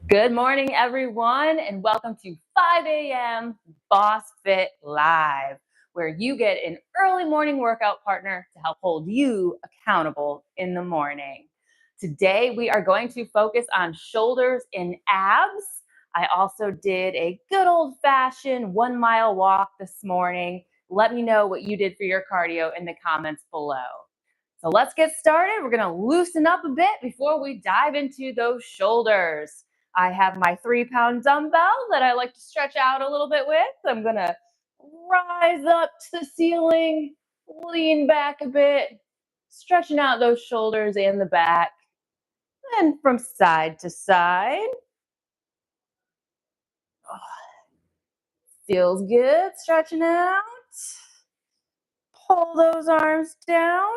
Good morning, everyone, and welcome to 5 a.m. BossFit Live, where you get an early morning workout partner to help hold you accountable in the morning. Today, we are going to focus on shoulders and abs. I also did a good old-fashioned 1-mile walk this morning. Let me know what you did for your cardio in the comments below. So let's get started. We're going to loosen up a bit before we dive into those shoulders. I have my 3-pound dumbbell that I like to stretch out a little bit with. I'm going to rise up to the ceiling, lean back a bit, stretching out those shoulders and the back. And from side to side. Oh, feels good, stretching out. Pull those arms down.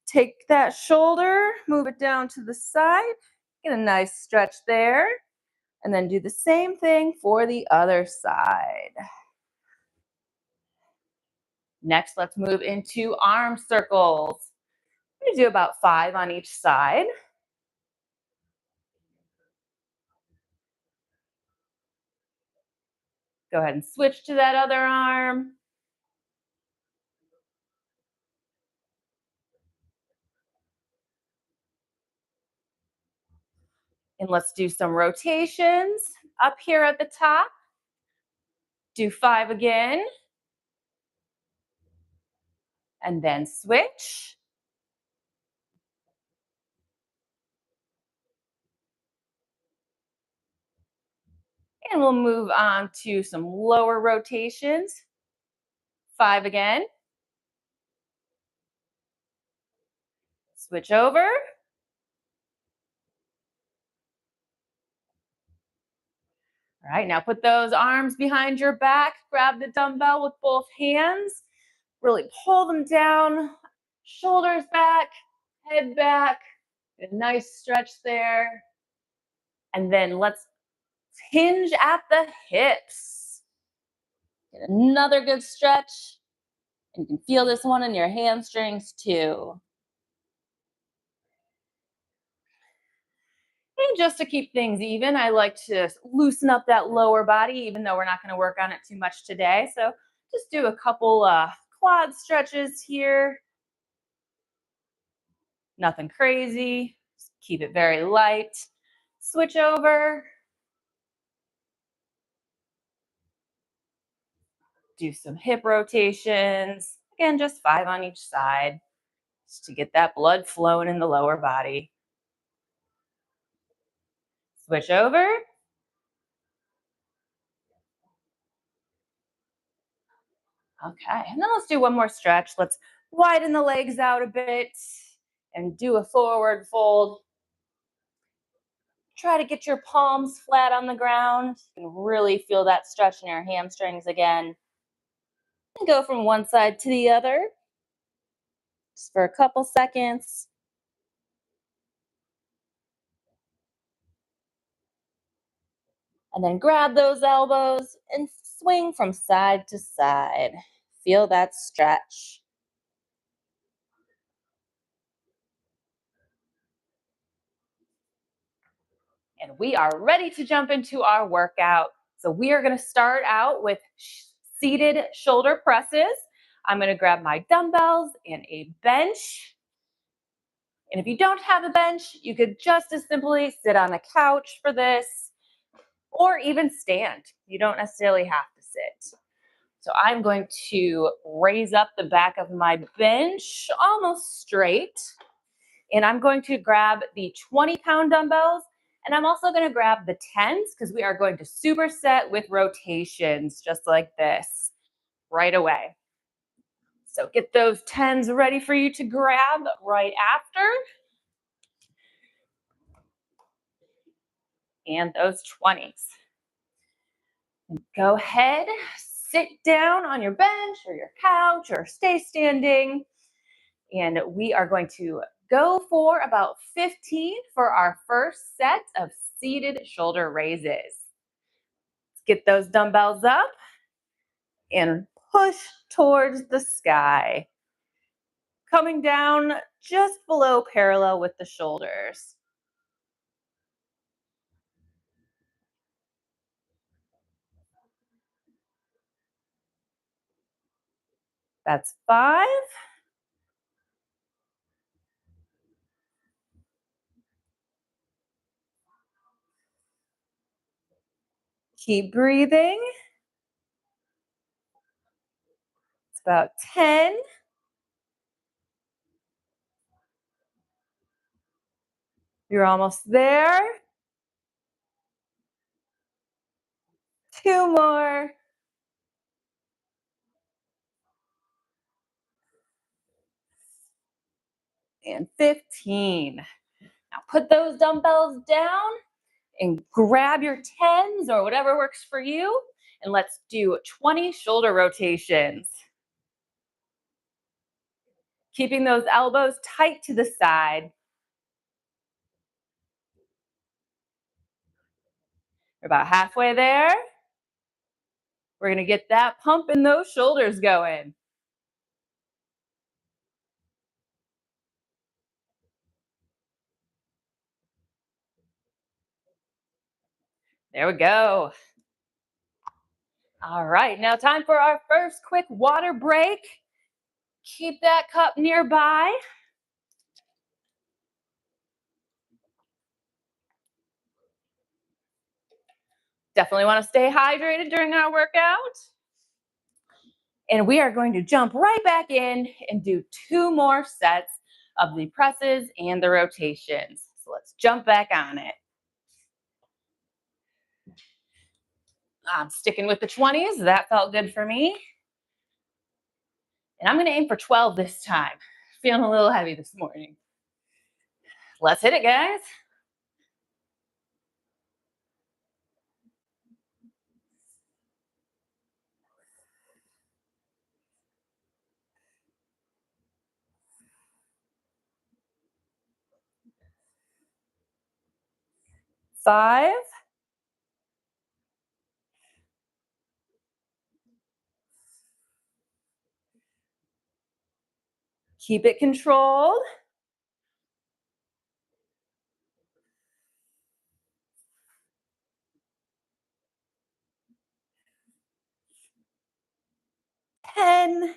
Take that shoulder, move it down to the side. Get a nice stretch there. And then do the same thing for the other side. Next, let's move into arm circles. I'm going to do about 5 on each side. Go ahead and switch to that other arm. And let's do some rotations up here at the top. Do 5 again. And then switch. And we'll move on to some lower rotations. 5 again. Switch over. All right, now put those arms behind your back. Grab the dumbbell with both hands. Really pull them down. Shoulders back, head back. A nice stretch there. And then let's hinge at the hips. Get another good stretch. And you can feel this one in your hamstrings too. And just to keep things even, I like to loosen up that lower body, even though we're not going to work on it too much today. So just do a couple quad stretches here. Nothing crazy. Just keep it very light. Switch over. Do some hip rotations. Again, just 5 on each side, just to get that blood flowing in the lower body. Switch over. Okay, and then let's do one more stretch. Let's widen the legs out a bit and do a forward fold. Try to get your palms flat on the ground. You can really feel that stretch in your hamstrings again. And go from one side to the other, just for a couple seconds. And then grab those elbows and swing from side to side. Feel that stretch. And we are ready to jump into our workout. So we are going to start out with seated shoulder presses. I'm going to grab my dumbbells and a bench. And if you don't have a bench, you could just as simply sit on a couch for this, or even stand. You don't necessarily have to sit. So I'm going to raise up the back of my bench almost straight. And I'm going to grab the 20-pound dumbbells. And I'm also going to grab the 10s because we are going to superset with rotations just like this right away. So get those 10s ready for you to grab right after. And those 20s. Go ahead, sit down on your bench or your couch or stay standing. And we are going to go for about 15 for our first set of seated shoulder raises. Let's get those dumbbells up and push towards the sky. Coming down just below parallel with the shoulders. That's 5. Keep breathing. It's about 10. You're almost there. 2 more. And 15. Now put those dumbbells down and grab your 10s or whatever works for you. And let's do 20 shoulder rotations. Keeping those elbows tight to the side. We're about halfway there. We're going to get that pump in those shoulders going. There we go. All right, now time for our first quick water break. Keep that cup nearby. Definitely want to stay hydrated during our workout. And we are going to jump right back in and do 2 more sets of the presses and the rotations. So let's jump back on it. I'm sticking with the 20s. That felt good for me. And I'm going to aim for 12 this time. Feeling a little heavy this morning. Let's hit it, guys. Five. Keep it controlled. 10.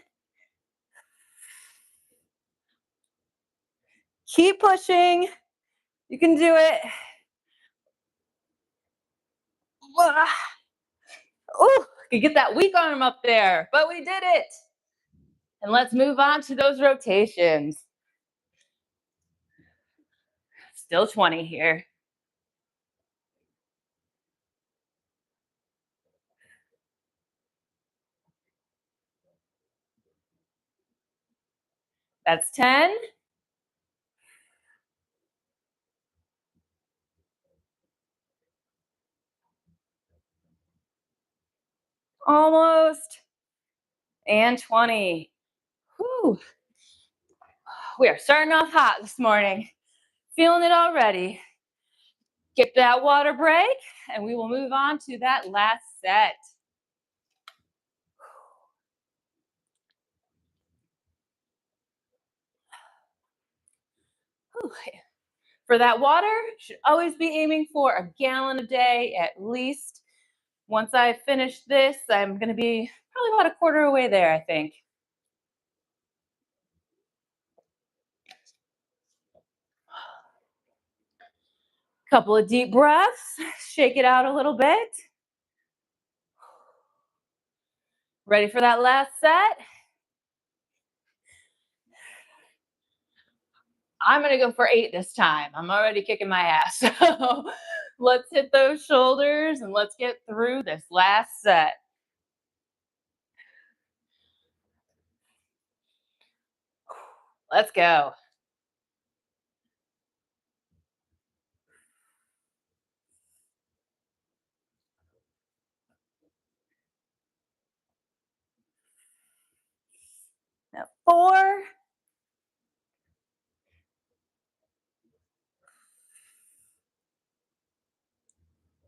Keep pushing. You can do it. Oh, you get that weak arm up there, but we did it. And let's move on to those rotations. Still 20 here. That's 10. Almost. And 20. Whew. We are starting off hot this morning. Feeling it already. Get that water break, and we will move on to that last set. Whew. For that water, should always be aiming for a gallon a day at least. Once I finish this, I'm going to be probably about a quarter away there, I think. Couple of deep breaths, shake it out a little bit. Ready for that last set? I'm going to go for 8 this time. I'm already kicking my ass. So let's hit those shoulders and let's get through this last set. Let's go. Now 4.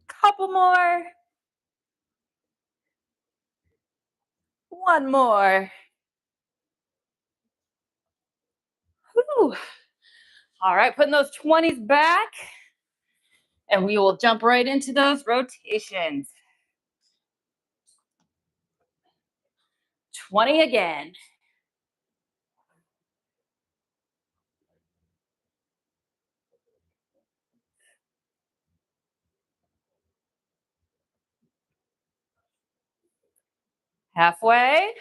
Couple more. 1 more. Whew. All right, putting those 20s back. And we will jump right into those rotations. 20 again. Halfway.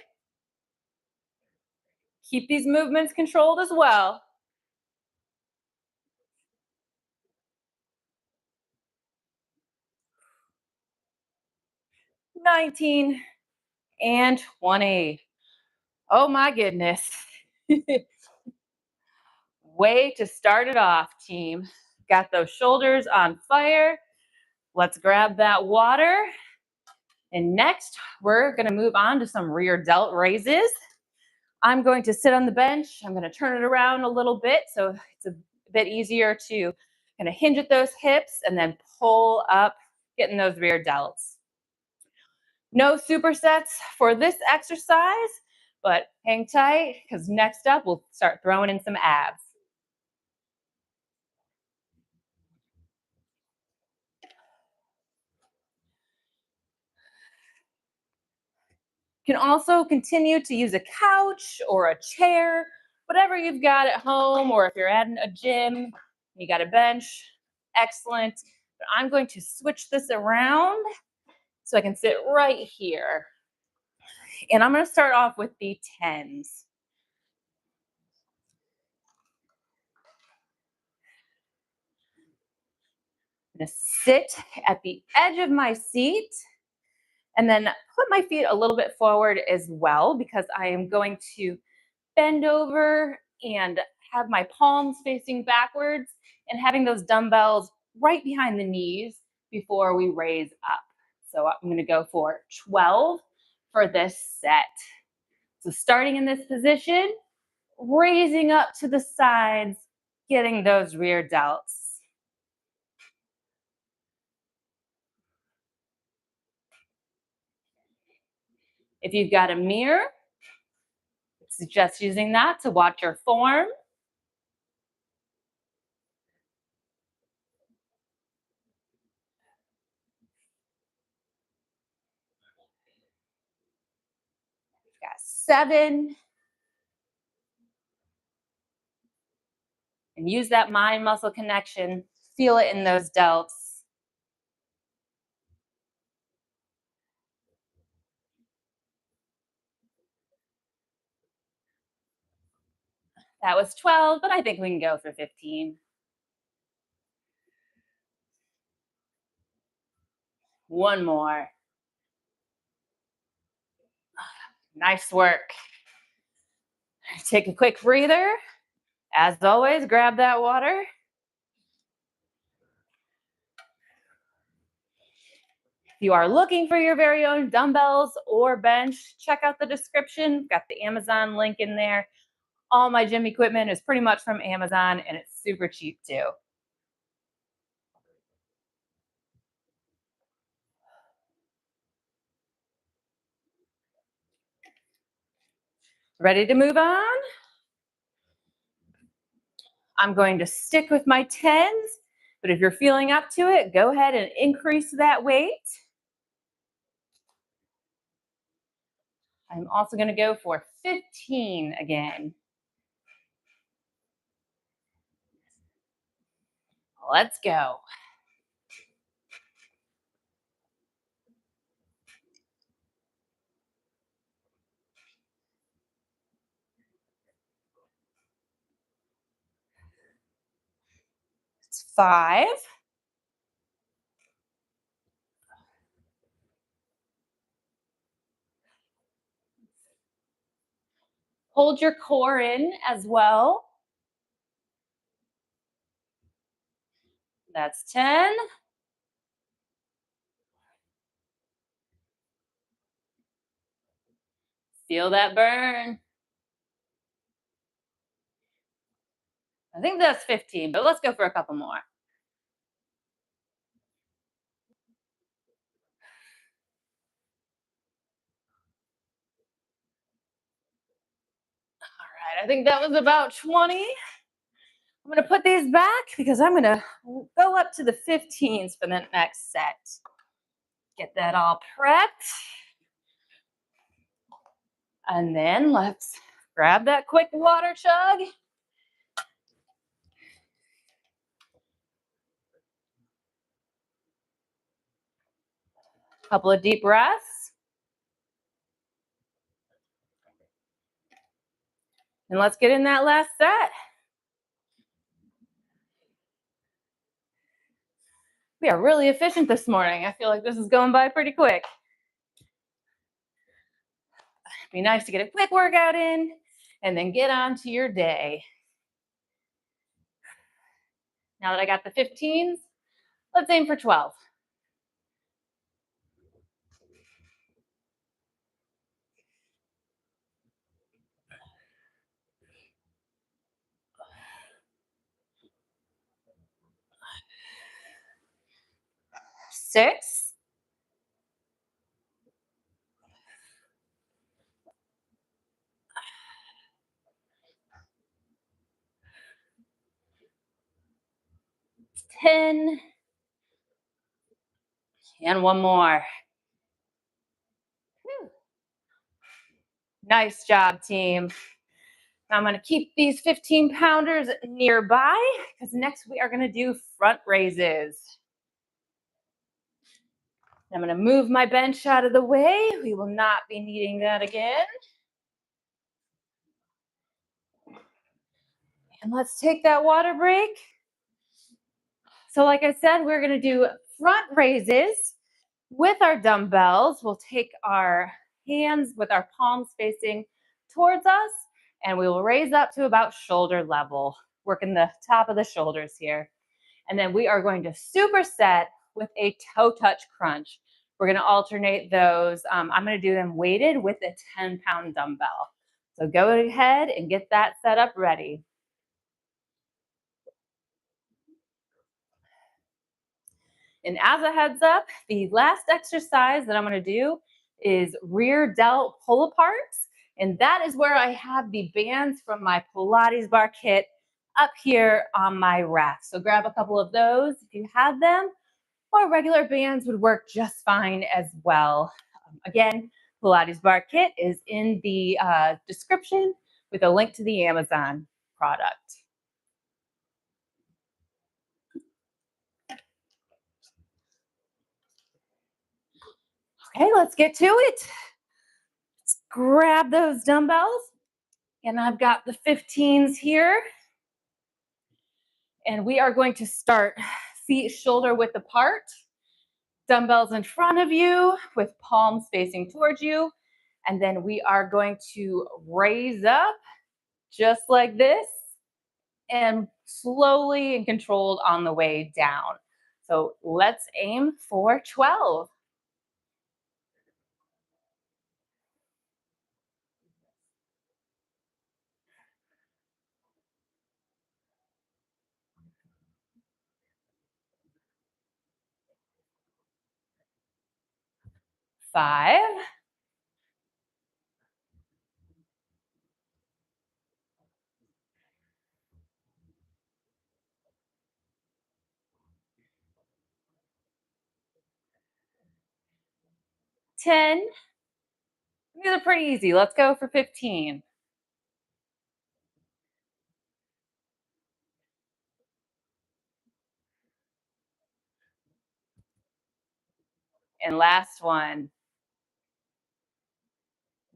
Keep these movements controlled as well. 19 and 20. Oh my goodness. Way to start it off, team. Got those shoulders on fire. Let's grab that water. And next, we're going to move on to some rear delt raises. I'm going to sit on the bench. I'm going to turn it around a little bit so it's a bit easier to kind of hinge at those hips and then pull up, getting those rear delts. No supersets for this exercise, but hang tight because next up we'll start throwing in some abs. You can also continue to use a couch or a chair, whatever you've got at home, or if you're at a gym, you got a bench, excellent. But I'm going to switch this around so I can sit right here. And I'm going to start off with the 10s. I'm going to sit at the edge of my seat and then put my feet a little bit forward as well because I am going to bend over and have my palms facing backwards and having those dumbbells right behind the knees before we raise up. So I'm going to go for 12 for this set. So starting in this position, raising up to the sides, getting those rear delts. If you've got a mirror, I suggest using that to watch your form. We've got 7. And use that mind-muscle connection. Feel it in those delts. That was 12, but I think we can go for 15. One more. Nice work. Take a quick breather. As always, grab that water. If you are looking for your very own dumbbells or bench, check out the description. Got the Amazon link in there. All my gym equipment is pretty much from Amazon, and it's super cheap too. Ready to move on? I'm going to stick with my 10s, but if you're feeling up to it, go ahead and increase that weight. I'm also going to go for 15 again. Let's go. It's 5. Hold your core in as well. That's 10. Feel that burn. I think that's 15, but let's go for a couple more. All right, I think that was about 20. I'm going to put these back because I'm going to go up to the 15s for the next set. Get that all prepped. And then let's grab that quick water chug. Couple of deep breaths. And let's get in that last set. We are really efficient this morning. I feel like this is going by pretty quick. Be nice to get a quick workout in and then get on to your day. Now that I got the 15s, let's aim for 12. 6. 10. And one more. Whew. Nice job, team. Now I'm going to keep these 15-pounders nearby because next we are going to do front raises. I'm going to move my bench out of the way. We will not be needing that again. And let's take that water break. So like I said, we're going to do front raises with our dumbbells. We'll take our hands with our palms facing towards us, and we will raise up to about shoulder level, working the top of the shoulders here. And then we are going to superset with a toe touch crunch. We're going to alternate those. I'm going to do them weighted with a 10-pound dumbbell. So go ahead and get that set up ready. And as a heads up, the last exercise that I'm going to do is rear delt pull aparts. And that is where I have the bands from my Pilates bar kit up here on my rack. So grab a couple of those if you have them, or regular bands would work just fine as well. Again, Pilates bar kit is in the description with a link to the Amazon product. Okay, let's get to it. Let's grab those dumbbells. And I've got the 15s here. And we are going to start feet shoulder width apart. Dumbbells in front of you with palms facing towards you. And then we are going to raise up just like this and slowly and controlled on the way down. So let's aim for 12. 5. 10. These are pretty easy. Let's go for 15. And last one.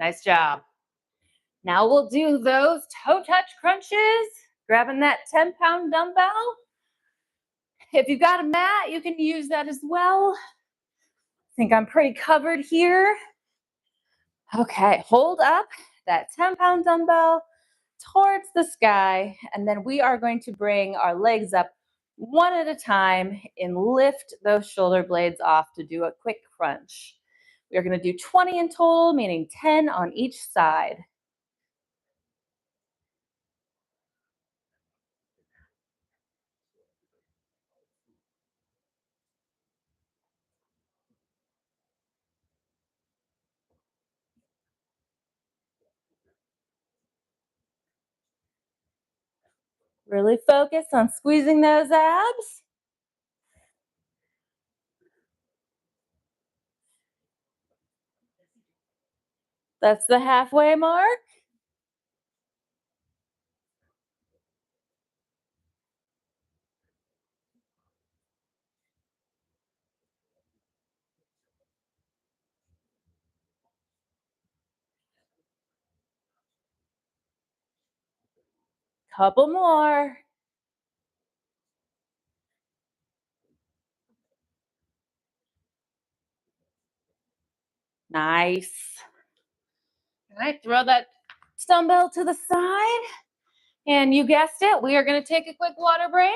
Nice job. Now we'll do those toe touch crunches, grabbing that 10-pound dumbbell. If you've got a mat, you can use that as well. I think I'm pretty covered here. Okay, hold up that 10-pound dumbbell towards the sky, and then we are going to bring our legs up one at a time and lift those shoulder blades off to do a quick crunch. We are going to do 20 in total, meaning 10 on each side. Really focus on squeezing those abs. That's the halfway mark. Couple more. Nice. All right, throw that dumbbell to the side. And you guessed it, we are going to take a quick water break.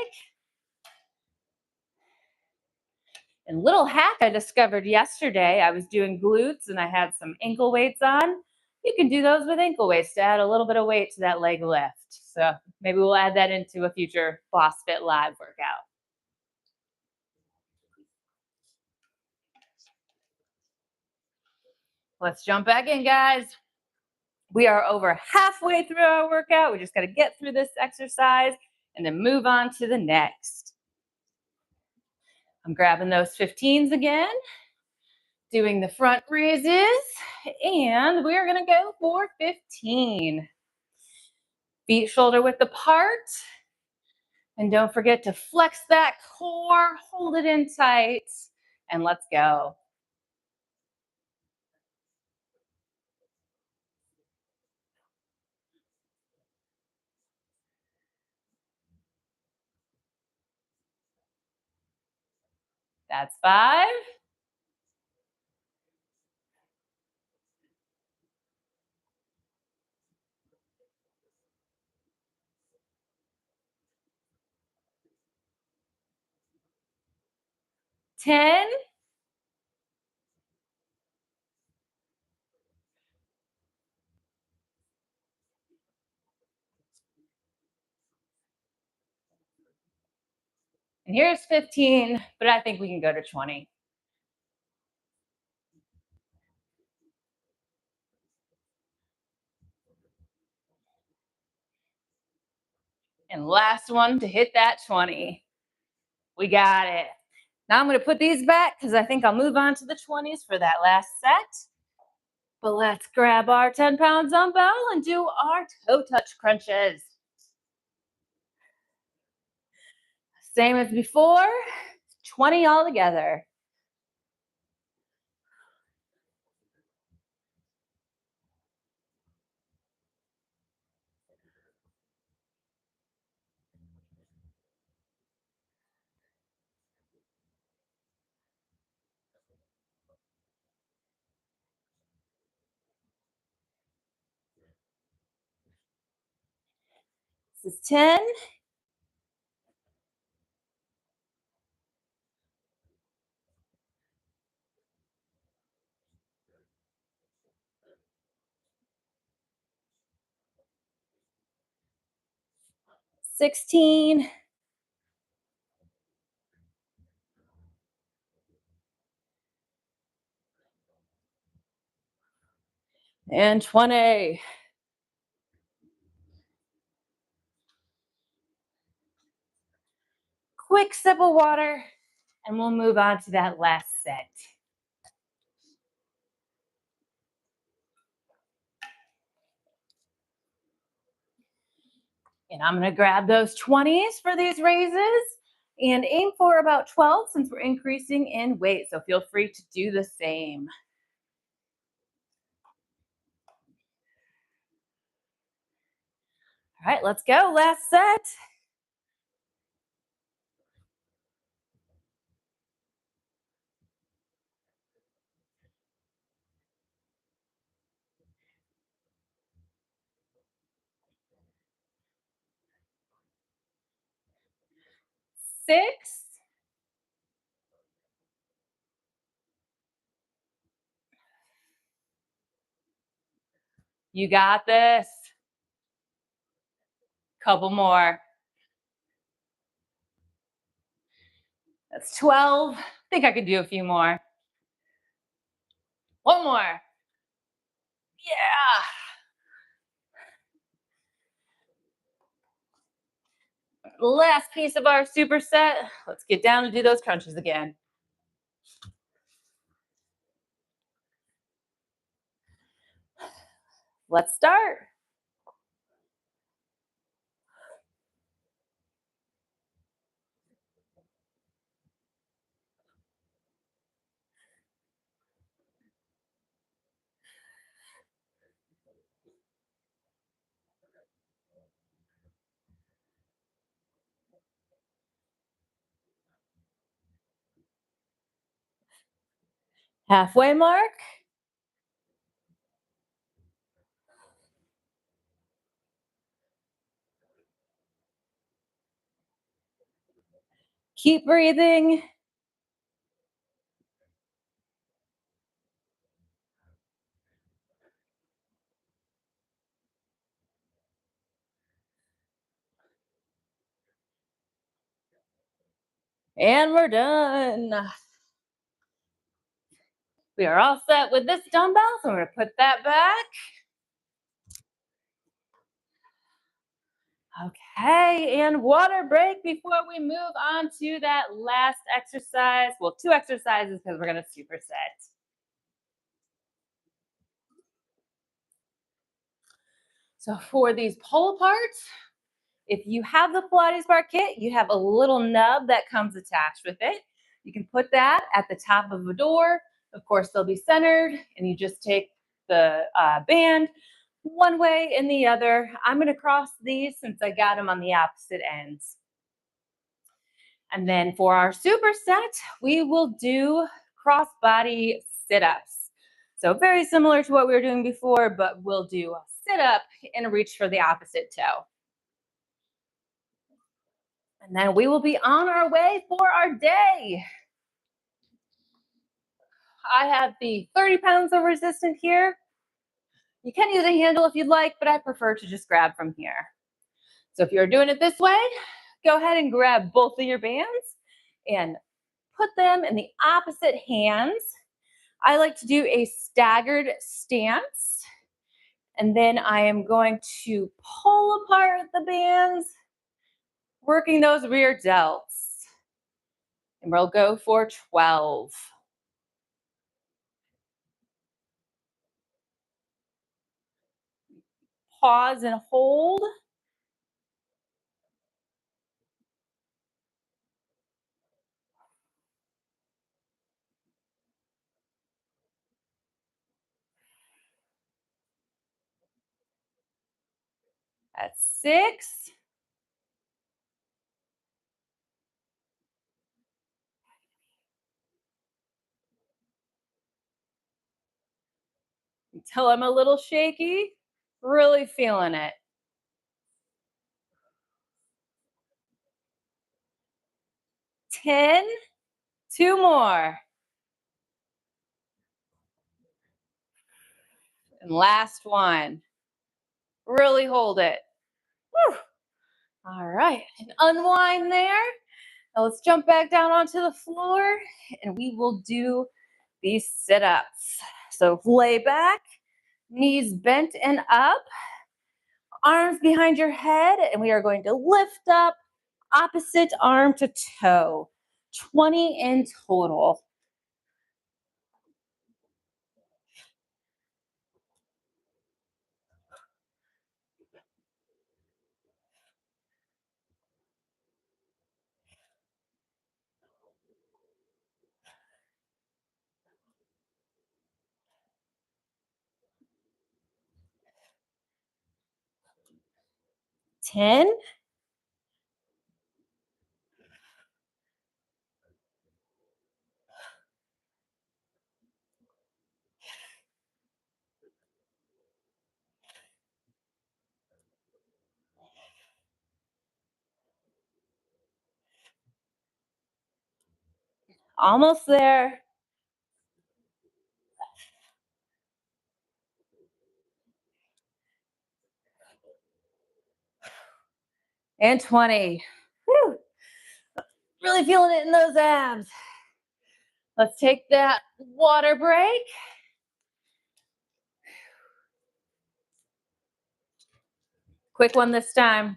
And little hack I discovered yesterday, I was doing glutes and I had some ankle weights on. You can do those with ankle weights to add a little bit of weight to that leg lift. So maybe we'll add that into a future BossFit Live workout. Let's jump back in, guys. We are over halfway through our workout. We just got to get through this exercise and then move on to the next. I'm grabbing those 15s again, doing the front raises, and we're going to go for 15. Feet shoulder width apart. And don't forget to flex that core, hold it in tight, and let's go. That's 5. Ten. And here's 15, but I think we can go to 20. And last one to hit that 20. We got it. Now I'm going to put these back because I think I'll move on to the 20s for that last set. But let's grab our 10-pound dumbbell and do our toe touch crunches. Same as before, 20 all together. This is 10. $16. And 20. Quick sip of water, and we'll move on to that last set. And I'm going to grab those 20s for these raises and aim for about 12 since we're increasing in weight. So feel free to do the same. All right, let's go. Last set. Six. You got this. Couple more. That's 12. I think I could do a few more. One more. Yeah. Last piece of our superset. Let's get down and do those crunches again. Let's start. Halfway mark. Keep breathing. And we're done. We are all set with this dumbbell, so I'm going to put that back. Okay, and water break before we move on to that last exercise. Well, 2 exercises because we're going to superset. So for these pull aparts, if you have the Pilates bar kit, you have a little nub that comes attached with it. You can put that at the top of a door. Of course, they'll be centered, and you just take the band one way and the other. I'm going to cross these since I got them on the opposite ends. And then for our superset, we will do cross-body sit-ups. So very similar to what we were doing before, but we'll do a sit-up and reach for the opposite toe. And then we will be on our way for our day. I have the 30 pounds of resistance here. You can use a handle if you'd like, but I prefer to just grab from here. So if you're doing it this way, go ahead and grab both of your bands and put them in the opposite hands. I like to do a staggered stance. And then I am going to pull apart the bands, working those rear delts. And we'll go for 12. Pause and hold. At 6. Until I'm a little shaky, really feeling it. 10, 2 more. And last one. Really hold it. Whew. All right, and unwind there. Now let's jump back down onto the floor and we will do these sit-ups. So lay back, knees bent and up, arms behind your head, and we are going to lift up opposite arm to toe. 20 in total. Ten. Almost there. And 20. Whew. Really feeling it in those abs. Let's take that water break. Quick one this time.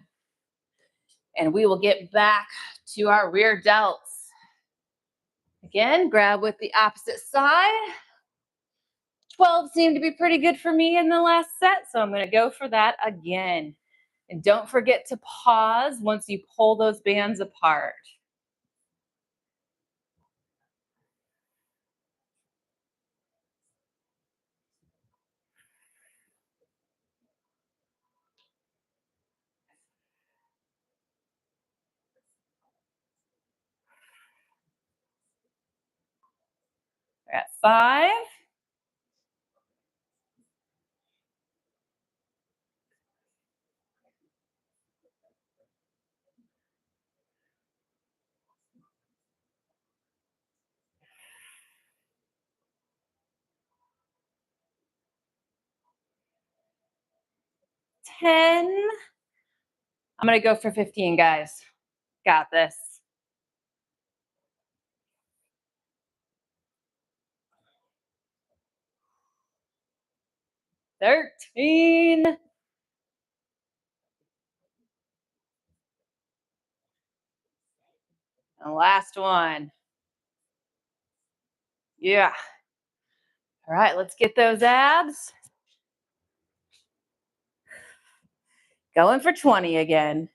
And we will get back to our rear delts. Again, grab with the opposite side. 12 seemed to be pretty good for me in the last set, so I'm going to go for that again. And don't forget to pause once you pull those bands apart. at 5. 10. I'm going to go for 15, guys. Got this. 13. And last one. Yeah. All right, let's get those abs. Going for 20 again.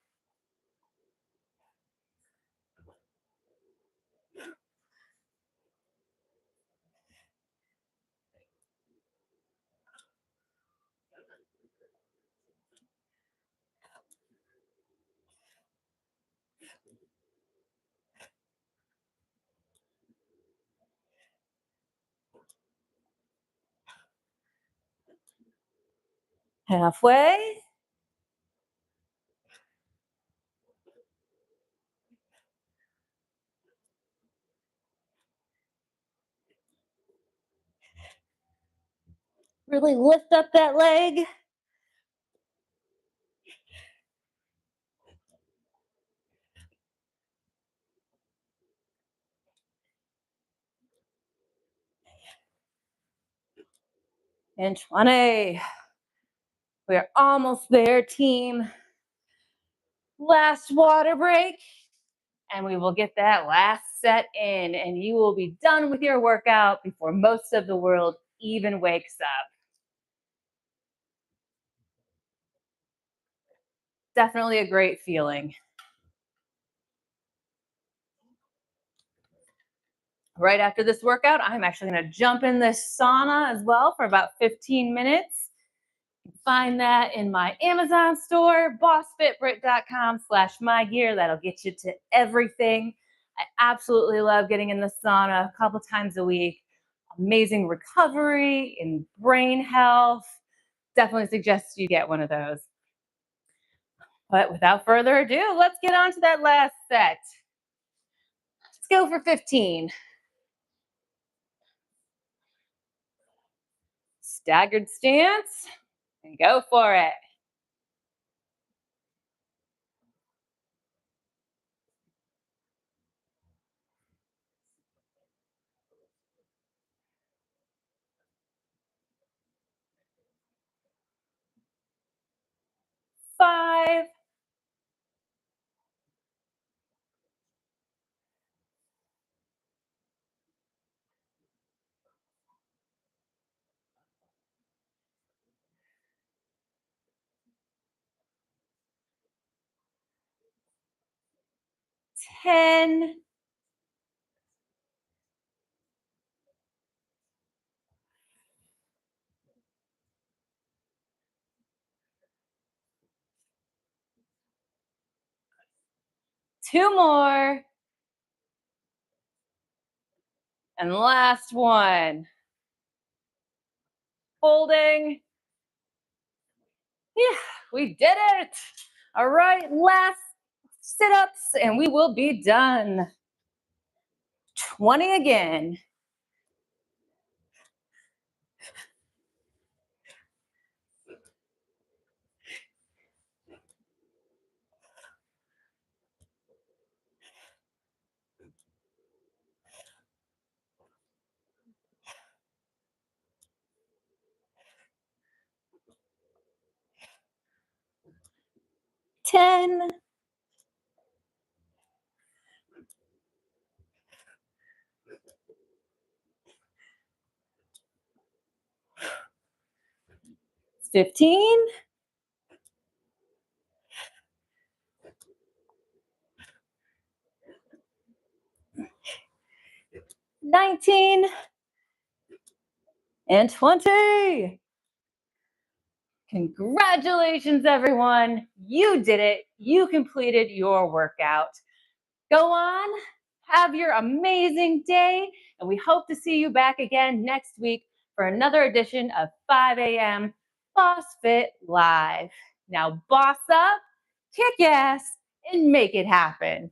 Halfway. Really lift up that leg. And 20. We're almost there, team. Last water break. And we will get that last set in. And you will be done with your workout before most of the world even wakes up. Definitely a great feeling. Right after this workout, I'm actually going to jump in this sauna as well for about 15 minutes. Find that in my Amazon store, bossfitbritt.com/mygear. That'll get you to everything. I absolutely love getting in the sauna a couple times a week. Amazing recovery and brain health. Definitely suggest you get one of those. But without further ado, let's get on to that last set. Let's go for 15. Staggered stance, and go for it. 5. 10. 2 more. And last one. Holding. Yeah, we did it. All right, last sit-ups and we will be done. 20 again. Ten. 15. 19. And 20. Congratulations, everyone. You did it. You completed your workout. Go on, have your amazing day, And we hope to see you back again next week for another edition of 5 a.m. BossFit Live. Now, boss up, kick ass, and make it happen.